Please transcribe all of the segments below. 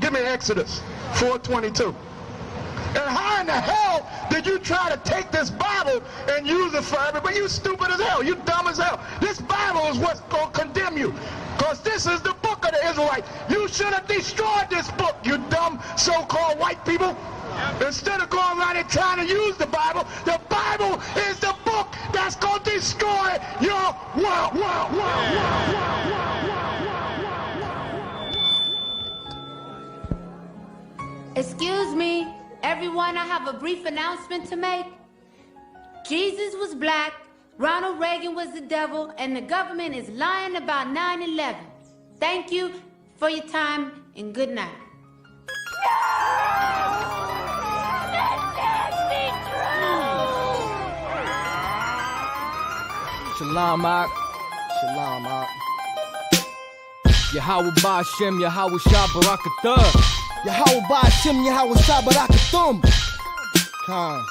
Give me Exodus 4:22. And how in the hell did you try to take this Bible and use it for everybody? You stupid as hell. You dumb as hell. This Bible is what's going to condemn you. Because this is the book of the Israelites. You should have destroyed this book, you dumb so-called white people. Instead of going around and trying to use the Bible is the book that's going to destroy your world. Excuse me, everyone, I have a brief announcement to make. Jesus was black, Ronald Reagan was the devil, and the government is lying about 9/11. Thank you for your time, and good night. Shalom, Ak. Shalom, Ak. Yahweh Ba'Shem, Yahweh Shabbarakathah. Yahweh Ba'Shem, Yahweh Shabbarakathum. Khan.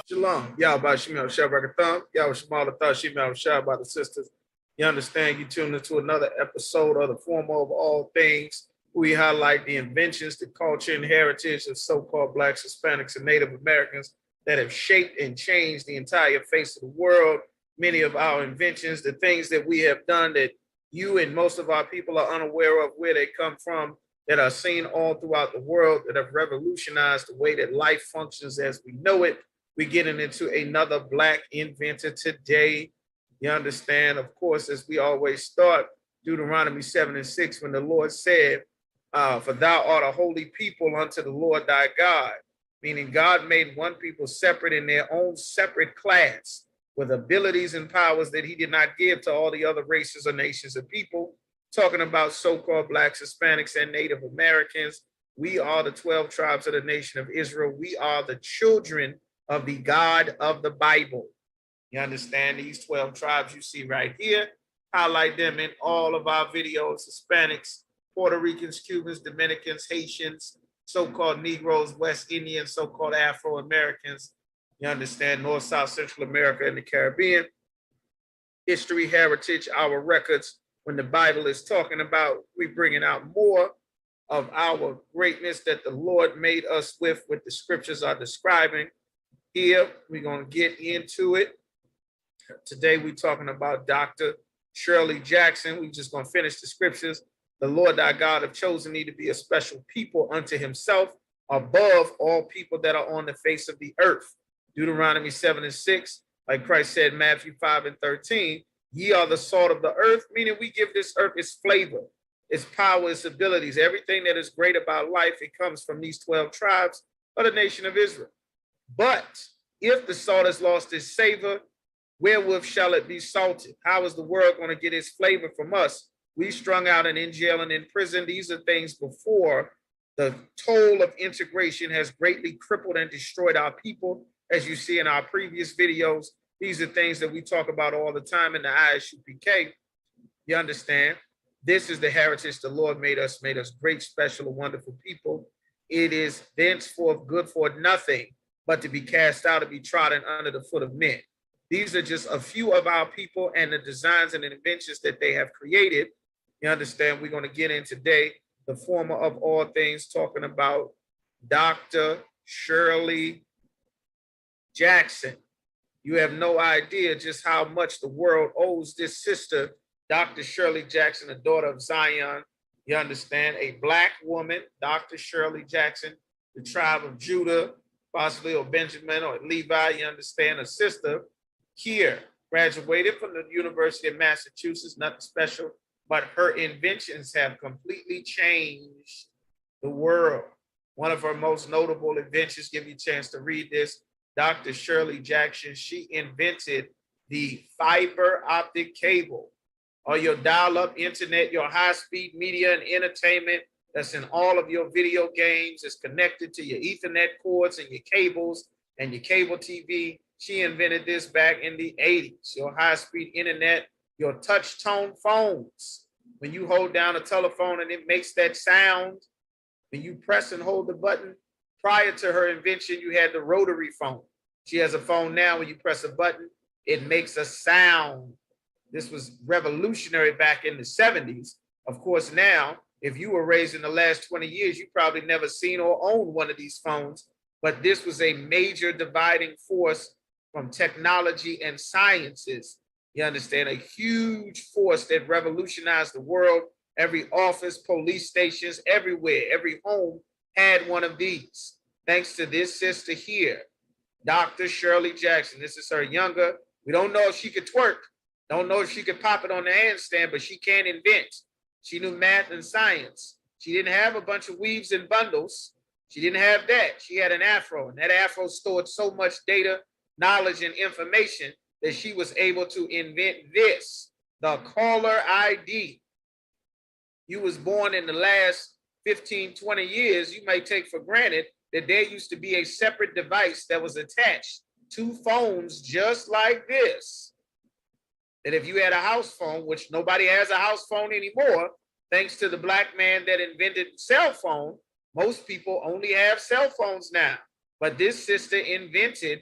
Shalom. Yahweh Ba'Shem, Yahweh Shabbarakathum. Yahweh Shemalatah, Shema Shah by the sisters. You understand, you tuned into another episode of the Former of All Things. We highlight the inventions, the culture, and heritage of so-called Blacks, Hispanics, and Native Americans that have shaped and changed the entire face of the world. Many of our inventions, the things that we have done that you and most of our people are unaware of where they come from, that are seen all throughout the world, that have revolutionized the way that life functions as we know it. We're getting into another Black inventor today. You understand, of course, as we always start, Deuteronomy 7:6, when the Lord said, for thou art a holy people unto the Lord thy God. Meaning God made one people separate in their own separate class with abilities and powers that he did not give to all the other races or nations of people. Talking about so-called Blacks, Hispanics, and Native Americans. We are the 12 tribes of the nation of Israel. We are the children of the God of the Bible. You understand, these 12 tribes you see right here, highlight them in all of our videos: Hispanics, Puerto Ricans, Cubans, Dominicans, Haitians, so-called Negroes, West Indians, so-called Afro-Americans, you understand, North, South, Central America, and the Caribbean. History, heritage, our records. When the Bible is talking about, we bringing out more of our greatness that the Lord made us with what the scriptures are describing. Here, we're going to get into it. Today, we're talking about Dr. Shirley Jackson. We're just going to finish the scriptures. The Lord thy God have chosen thee to be a special people unto himself, above all people that are on the face of the earth. Deuteronomy 7:6, like Christ said, Matthew 5:13, ye are the salt of the earth, meaning we give this earth its flavor, its power, its abilities. Everything that is great about life, it comes from these 12 tribes of the nation of Israel. But if the salt has lost its savor, wherewith shall it be salted? How is the world going to get its flavor from us? We strung out and in jail and in prison. These are things before the toll of integration has greatly crippled and destroyed our people. As you see in our previous videos, these are things that we talk about all the time in the ISUPK. You understand? This is the heritage the Lord made us great, special, and wonderful people. It is thenceforth good for nothing but to be cast out and be trodden under the foot of men. These are just a few of our people and the designs and inventions that they have created. You understand? We're going to get in today, the former of all things, talking about Dr. Shirley Jackson. You have no idea just how much the world owes this sister, Dr. Shirley Jackson, the daughter of Zion. You understand? A Black woman, Dr. Shirley Jackson, the tribe of Judah, possibly, or Benjamin or Levi. You understand? A sister here, graduated from the University of Massachusetts, nothing special, but her inventions have completely changed the world. One of her most notable inventions, give you a chance to read this, Dr. Shirley Jackson, she invented the fiber optic cable, or your dial-up internet, your high-speed media and entertainment that's in all of your video games. Is connected to your Ethernet cords and your cables and your cable TV. She invented this back in the 80s. Your high-speed internet, your touch-tone phones. When you hold down a telephone and it makes that sound, when you press and hold the button. Prior to her invention, you had the rotary phone. She has a phone now. When you press a button, it makes a sound. This was revolutionary back in the 70s. Of course, now, if you were raised in the last 20 years, you probably never seen or owned one of these phones, but this was a major dividing force from technology and sciences. You understand? A huge force that revolutionized the world. Every office, police stations, everywhere, every home had one of these. Thanks to this sister here, Dr. Shirley Jackson. This is her younger. We don't know if she could twerk. Don't know if she could pop it on the handstand, but she can invent. She knew math and science. She didn't have a bunch of weaves and bundles. She didn't have that. She had an afro, and that afro stored so much data, knowledge, and information that she was able to invent this, the caller ID. You was born in the last 15, 20 years, you may take for granted that there used to be a separate device that was attached to phones just like this. That if you had a house phone, which nobody has a house phone anymore, thanks to the black man that invented cell phone, most people only have cell phones now. But this sister invented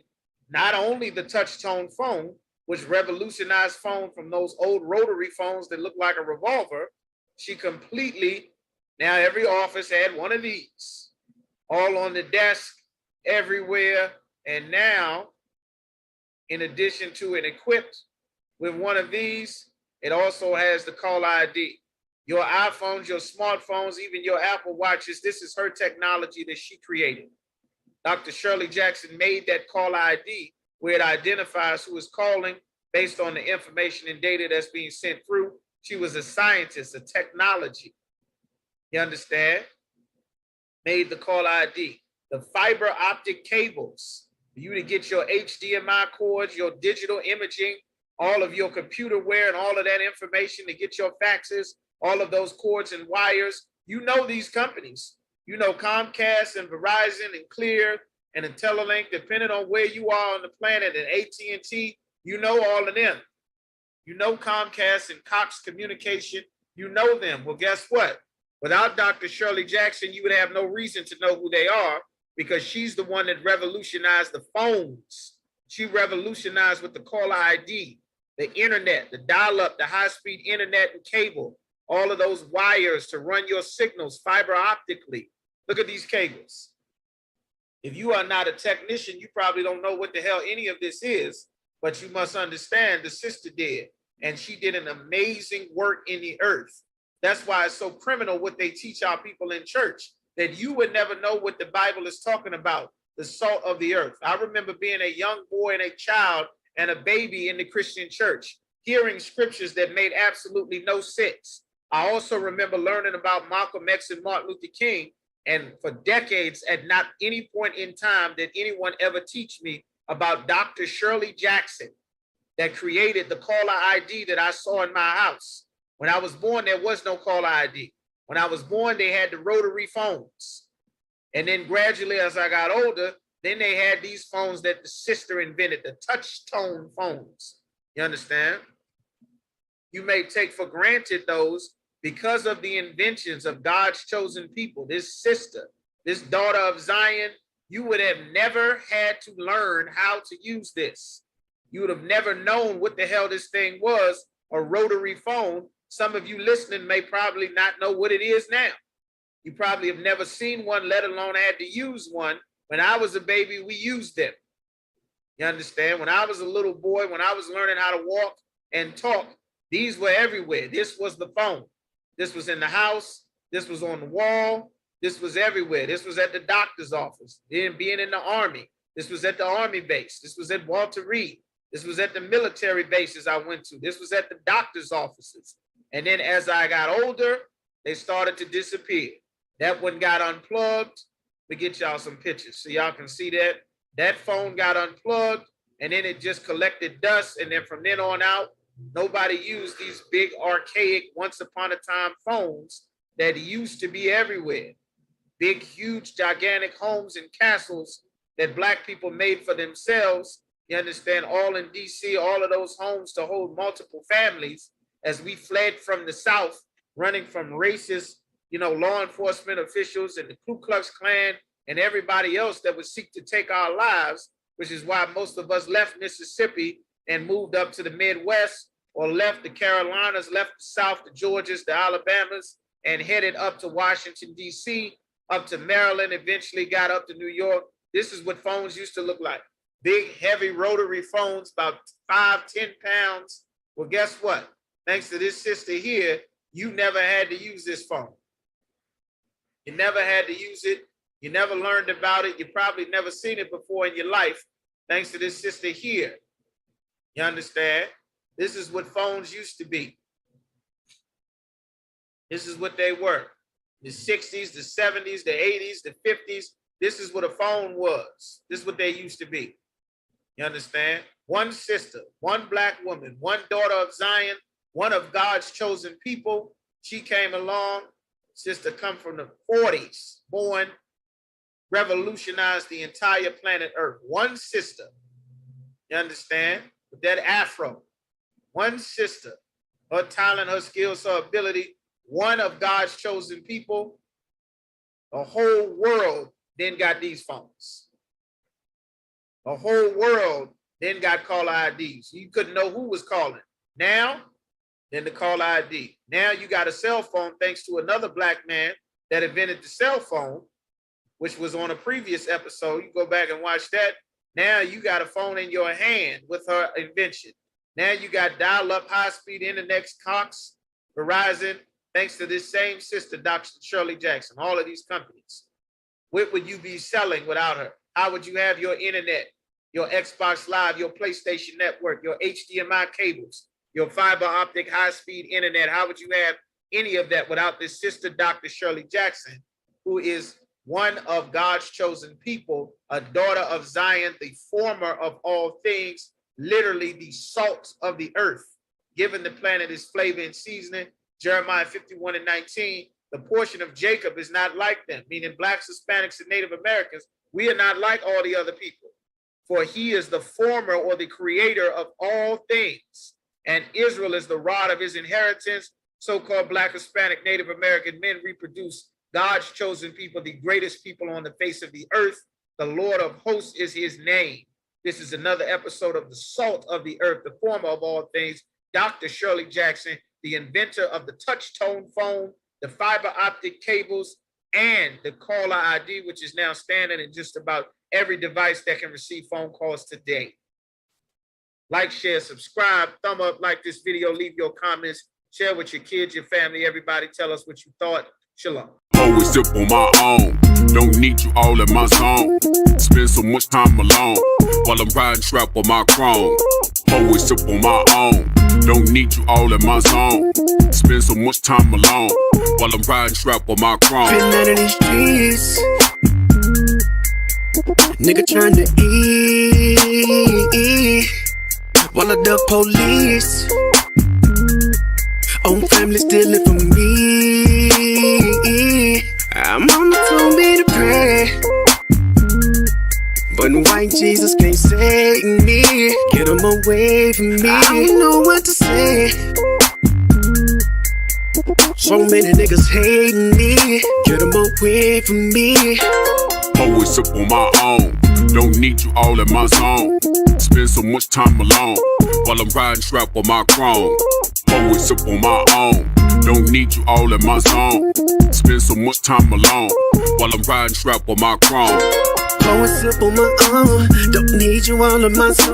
not only the touch tone phone, which revolutionized phone from those old rotary phones that look like a revolver, she completely, now every office had one of these, all on the desk, everywhere. And now, in addition to it equipped with one of these, it also has the call ID. Your iPhones, your smartphones, even your Apple Watches, this is her technology that she created. Dr. Shirley Jackson made that call ID where it identifies who is calling based on the information and data that's being sent through. She was a scientist, a technology. You understand? Made the call ID. The fiber optic cables for you to get your HDMI cords, your digital imaging, all of your computer wear and all of that information to get your faxes, all of those cords and wires. You know these companies. You know Comcast and Verizon and Clear and IntelliLink, depending on where you are on the planet, and AT&T, you know all of them. You know Comcast and Cox Communication, you know them. Well, guess what? Without Dr. Shirley Jackson, you would have no reason to know who they are, because she's the one that revolutionized the phones. She revolutionized with the caller ID, the internet, the dial-up, the high-speed internet and cable, all of those wires to run your signals fiber optically. Look at these cables. If you are not a technician, you probably don't know what the hell any of this is, but you must understand the sister did, and she did an amazing work in the earth. That's why it's so criminal what they teach our people in church, that you would never know what the Bible is talking about, the salt of the earth. I remember being a young boy and a child and a baby in the Christian church, hearing scriptures that made absolutely no sense. I also remember learning about Malcolm X and Martin Luther King, and for decades, at not any point in time did anyone ever teach me about Dr. Shirley Jackson that created the caller ID that I saw in my house. When I was born, there was no caller ID. When I was born, they had the rotary phones. And then gradually, as I got older, then they had these phones that the sister invented, the touch tone phones. You understand? You may take for granted those because of the inventions of God's chosen people. This sister, this daughter of Zion, you would have never had to learn how to use this. You would have never known what the hell this thing was, a rotary phone. Some of you listening may probably not know what it is now. You probably have never seen one, let alone had to use one. When I was a baby, we used them. You understand? When I was a little boy, when I was learning how to walk and talk, these were everywhere. This was the phone. This was in the house. This was on the wall. This was everywhere. This was at the doctor's office. Then being in the Army. This was at the Army base. This was at Walter Reed. This was at the military bases I went to. This was at the doctor's offices. And then as I got older, they started to disappear. That one got unplugged. We get y'all some pictures so y'all can see that. That phone got unplugged, and then it just collected dust. And then from then on out, nobody used these big archaic once upon a time phones that used to be everywhere. Big, huge, gigantic homes and castles that Black people made for themselves. You understand, all in DC, all of those homes to hold multiple families as we fled from the South, running from racist, law enforcement officials and the Ku Klux Klan and everybody else that would seek to take our lives, which is why most of us left Mississippi and moved up to the Midwest or left the Carolinas, left the South, the Georgias, the Alabamas, and headed up to Washington, D.C., up to Maryland, eventually got up to New York. This is what phones used to look like. Big, heavy rotary phones, about 5-10 pounds. Well, guess what? Thanks to this sister here, you never had to use this phone. You never had to use it. You never learned about it. You probably never seen it before in your life. Thanks to this sister here. You understand? This is what phones used to be. This is what they were. The 60s, the 70s, the 80s, the 50s. This is what a phone was. This is what they used to be. You understand? One sister, one black woman, one daughter of Zion, one of God's chosen people. She came along. Sister come from the 40s, born, revolutionized the entire planet Earth. One sister. You understand? With that afro. One sister. Her talent, her skills, her ability. One of God's chosen people. The whole world then got these phones. The whole world then got caller IDs. You couldn't know who was calling. Now, then the caller ID. Now you got a cell phone thanks to another black man that invented the cell phone, which was on a previous episode. You go back and watch that. Now you got a phone in your hand with her invention. Now you got dial-up high-speed internet, Cox, Verizon, thanks to this same sister, Dr. Shirley Jackson, all of these companies. What would you be selling without her? How would you have your internet, your Xbox Live, your PlayStation Network, your HDMI cables, your fiber optic high-speed internet? How would you have any of that without this sister, Dr. Shirley Jackson, who is one of God's chosen people, a daughter of Zion, the former of all things, literally the salt of the earth, giving the planet its flavor and seasoning. Jeremiah 51:19, the portion of Jacob is not like them, meaning blacks, Hispanics, and Native Americans. We are not like all the other people, for he is the former or the creator of all things. And Israel is the rod of his inheritance. So-called black, Hispanic, Native American men reproduce God's chosen people, the greatest people on the face of the earth. The Lord of hosts is his name. This is another episode of the salt of the earth, the former of all things, Dr. Shirley Jackson, the inventor of the touch-tone phone, the fiber optic cables, and the caller ID, which is now standard in just about every device that can receive phone calls today. Like, share, subscribe, thumb up, like this video, leave your comments, share with your kids, your family, everybody. Tell us what you thought. Shalom. Always up on my own, don't need you all in my zone. Spend so much time alone while I'm riding trap on my chrome. Always up on my own, don't need you all in my zone. Spend so much time alone while I'm riding trap on my chrome. Been out of these streets, nigga trying to eat while I duck police. Own family stealing from me. My mama told me to pray, but white Jesus can't save me. Get him away from me. I don't know what to say. So many niggas hating me. Get him away from me. Always up on my own, don't need you all in my zone. Spend so much time alone while I'm riding trap on my chrome. Always up on my own, don't need you all in my zone. Spend so much time alone while I'm riding trap on my chrome. Always up on my own, don't need you all in my zone.